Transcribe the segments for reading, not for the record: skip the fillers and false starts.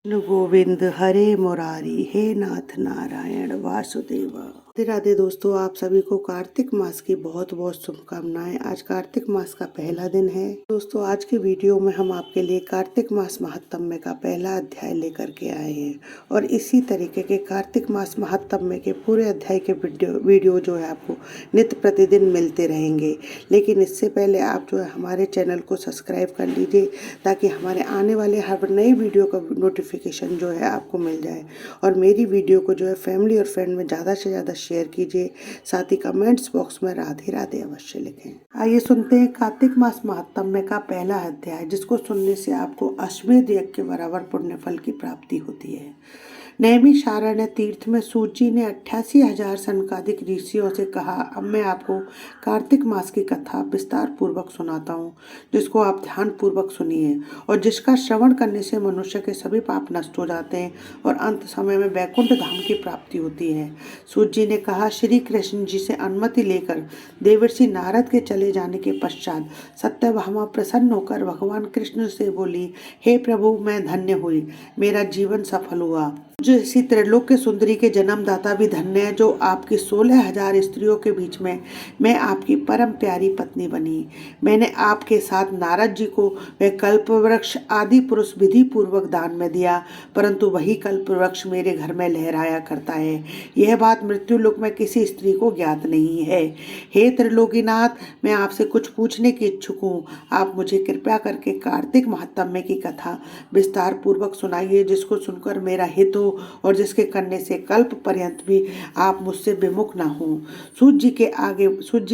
कृष्ण गोविंद हरे मुरारी, हे नाथ नारायण वासुदेव। राधे राधे दोस्तों, आप सभी को कार्तिक मास की बहुत बहुत शुभकामनाएं। आज कार्तिक मास का पहला दिन है। दोस्तों, आज की वीडियो में हम आपके लिए कार्तिक मास महात्म्य का पहला अध्याय लेकर के आए हैं और इसी तरीके के कार्तिक मास महात्म्य के पूरे अध्याय के वीडियो जो है आपको नित्य प्रतिदिन मिलते रहेंगे। लेकिन इससे पहले आप जो है हमारे चैनल को सब्सक्राइब कर लीजिए ताकि हमारे आने वाले हर नई वीडियो का नोटिफिकेशन जो है आपको मिल जाए। और मेरी वीडियो को जो है फैमिली और फ्रेंड में ज़्यादा से ज़्यादा शेयर कीजिए। साथ ही कमेंट्स बॉक्स में राधे राधे अवश्य लिखें। आइए सुनते हैं कार्तिक मास महात्म्य का पहला अध्याय, जिसको सुनने से आपको अश्वमेध यज्ञ के बराबर पुण्य फल की प्राप्ति होती है। नैमिषारण्य तीर्थ में सूत जी ने 88,000 सनकादिक ऋषियों से कहा, अब मैं आपको कार्तिक मास की कथा विस्तार पूर्वक सुनाता हूँ, जिसको आप ध्यान पूर्वक सुनिए और जिसका श्रवण करने से मनुष्य के सभी पाप नष्ट हो जाते हैं और अंत समय में वैकुंठ धाम की प्राप्ति होती है। सूत जी ने कहा, श्री कृष्ण जी से अनुमति लेकर देवर्षि नारद के चले जाने के पश्चात सत्यभामा प्रसन्न होकर भगवान कृष्ण से बोली, हे प्रभु, मैं धन्य हुई, मेरा जीवन सफल हुआ। जैसी त्रैलोक्य सुंदरी के जन्मदाता भी धन्य है, जो आपकी 16,000 स्त्रियों के बीच में मैं आपकी परम प्यारी पत्नी बनी। मैंने आपके साथ नारद जी को वह कल्प वृक्ष आदि पुरुष विधि पूर्वक दान में दिया, परंतु वही कल्प वृक्ष मेरे घर में लहराया करता है। यह बात मृत्यु लोक में किसी स्त्री को ज्ञात नहीं है। हे त्रिलोकीनाथ, मैं आपसे कुछ पूछने की इच्छुक हूँ। आप मुझे कृपया करके कार्तिक महात्म्य की कथा विस्तार पूर्वक सुनाइए, जिसको सुनकर मेरा हित हो और जिसके करने से कल्प पर्यंत भी आप मुझसे विमुख ना हो। सूत जी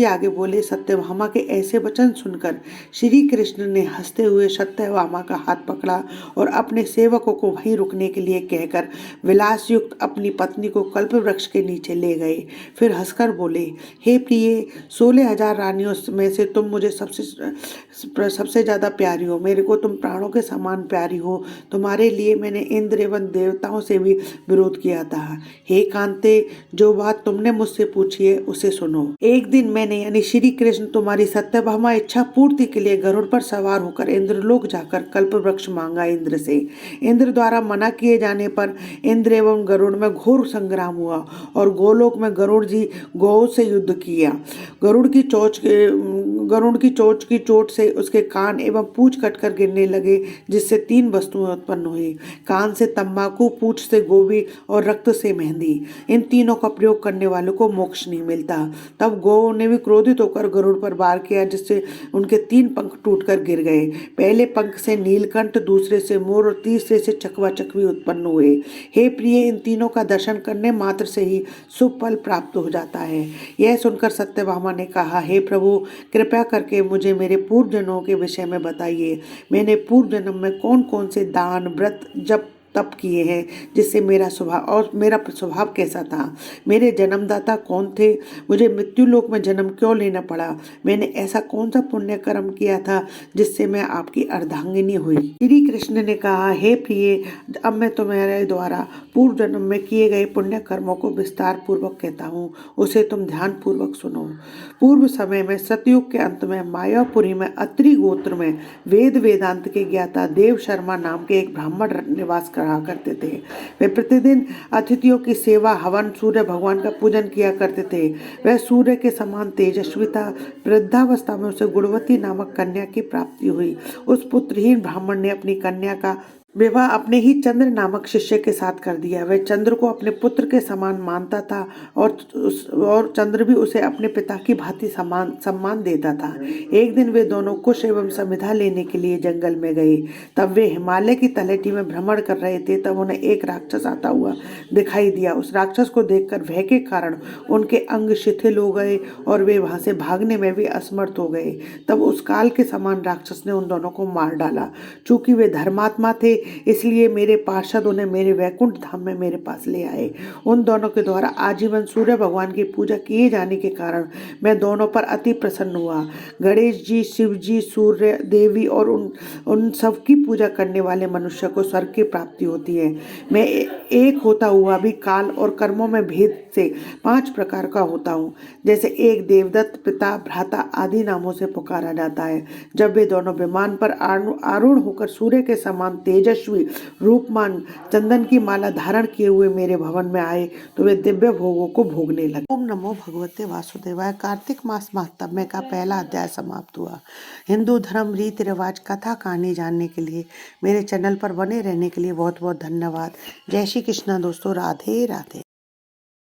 आगे बोले, सत्यभामा के ऐसे वचन सुनकर श्री कृष्ण ने हंसते हुए सत्यभामा का हाथ पकड़ा और अपने सेवकों को वहीं रुकने के लिए कहकर विलास युक्त अपनी पत्नी को कल्प वृक्ष के नीचे ले गए। फिर हंसकर बोले, हे प्रिय, 16,000 रानियों में से तुम मुझे सबसे ज्यादा प्यारी हो। मेरे को तुम प्राणों के समान प्यारी हो। तुम्हारे लिए मैंने इंद्र एवं देवताओं से भी विरोध किया था। हे कांते, जो बात तुमने मुझसे पूछी है उसे सुनो। एक दिन मैंने यानी श्री कृष्ण तुम्हारी सत्यभामा इच्छा पूर्ति के लिए गरुड़ पर सवार होकर इंद्रलोक जाकर कल्प वृक्ष मांगा। इंद्र से इंद्र द्वारा मना किए जाने पर इंद्र एवं गरुड़ में घोर संग्राम हुआ और गोलोक में गरुड़ जी गौ से युद्ध किया। गरुड़ की चोंच की चोट से उसके कान एवं पूंछ कटकर गिरने लगे, जिससे 3 वस्तुएं उत्पन्न हुई। कान से तंबाकू, पूंछ से गोभी और रक्त से मेहंदी। इन तीनों का प्रयोग करने वालों को मोक्ष नहीं मिलता। तब गौ ने भी क्रोधित होकर गरुड़ पर वार किया, जिससे उनके 3 पंख टूटकर गिर गए। पहले पंख से नीलकंठ, दूसरे से मोर और तीसरे से चकवा चकवी उत्पन्न हुए। हे प्रिय, इन तीनों का दर्शन करने मात्र से ही शुभ फल प्राप्त हो जाता है। यह सुनकर सत्यभामा ने कहा, हे प्रभु, कृपया करके मुझे मेरे पूर्व जन्मों के विषय में बताइए। मैंने पूर्व जन्म में कौन कौन से दान, व्रत, जप, तप किए हैं, जिससे मेरा स्वभाव कैसा था। मेरे जन्मदाता कौन थे। मुझे मृत्यु लोक में जन्म क्यों लेना पड़ा। मैंने ऐसा कौन सा पुण्य कर्म किया था जिससे मैं आपकी अर्धांगिनी हुई। श्री कृष्ण ने कहा, हे प्रिय, अब मैं तुम्हारे द्वारा पूर्व जन्म में किए गए पुण्य कर्मों को विस्तार पूर्वक कहता हूँ, उसे तुम ध्यान पूर्वक सुनो। पूर्व समय में सतयुग के अंत में मायापुरी में अत्रि गोत्र में वेद वेदांत के ज्ञाता देव शर्मा नाम के एक ब्राह्मण निवास करा करते थे। वे प्रतिदिन अतिथियों की सेवा, हवन, सूर्य भगवान का पूजन किया करते थे। वह सूर्य के समान तेजस्वी था। वृद्धावस्था में उसे गुणवती नामक कन्या की प्राप्ति हुई। उस पुत्रहीन ब्राह्मण ने अपनी कन्या का विवाह अपने ही चंद्र नामक शिष्य के साथ कर दिया। वह चंद्र को अपने पुत्र के समान मानता था और चंद्र भी उसे अपने पिता की भांति सम्मान देता था। एक दिन वे दोनों कुश एवं समिधा लेने के लिए जंगल में गए। तब वे हिमालय की तलहटी में भ्रमण कर रहे थे। तब उन्हें एक राक्षस आता हुआ दिखाई दिया। उस राक्षस को देखकर भय के कारण उनके अंग शिथिल हो गए और वे वहां से भागने में भी असमर्थ हो गए। तब उस काल के समान राक्षस ने उन दोनों को मार डाला। चूंकि वे धर्मात्मा थे, इसलिए मेरे पार्षद उन्हें मेरे वैकुंठ धाम में मेरे पास ले आए। उन दोनों के द्वारा आजीवन सूर्य भगवान की पूजा किए जाने के कारण मैं दोनों पर अति प्रसन्न हुआ। गणेश जी, शिव जी, सूर्य देवी और उन सब की पूजा करने वाले मनुष्य को स्वर्ग की प्राप्ति होती है। मैं एक होता हुआ भी काल और कर्मों में भेद से 5 प्रकार का होता हूँ। जैसे एक देवदत्त, पिता, भ्राता आदि नामों से पुकारा जाता है। जब वे दोनों विमान पर आरूढ़ होकर सूर्य के समान तेज तेजस्वी रूपमान चंदन की माला धारण किए हुए मेरे भवन में आए तो वे दिव्य भोगों को भोगने लगे। ओम नमो भगवते वासुदेवाय। कार्तिक मास महात्म्य का पहला अध्याय समाप्त हुआ। हिंदू धर्म, रीति रिवाज, कथा कहानी जानने के लिए मेरे चैनल पर बने रहने के लिए बहुत बहुत धन्यवाद। जय श्री कृष्णा दोस्तों, राधे राधे।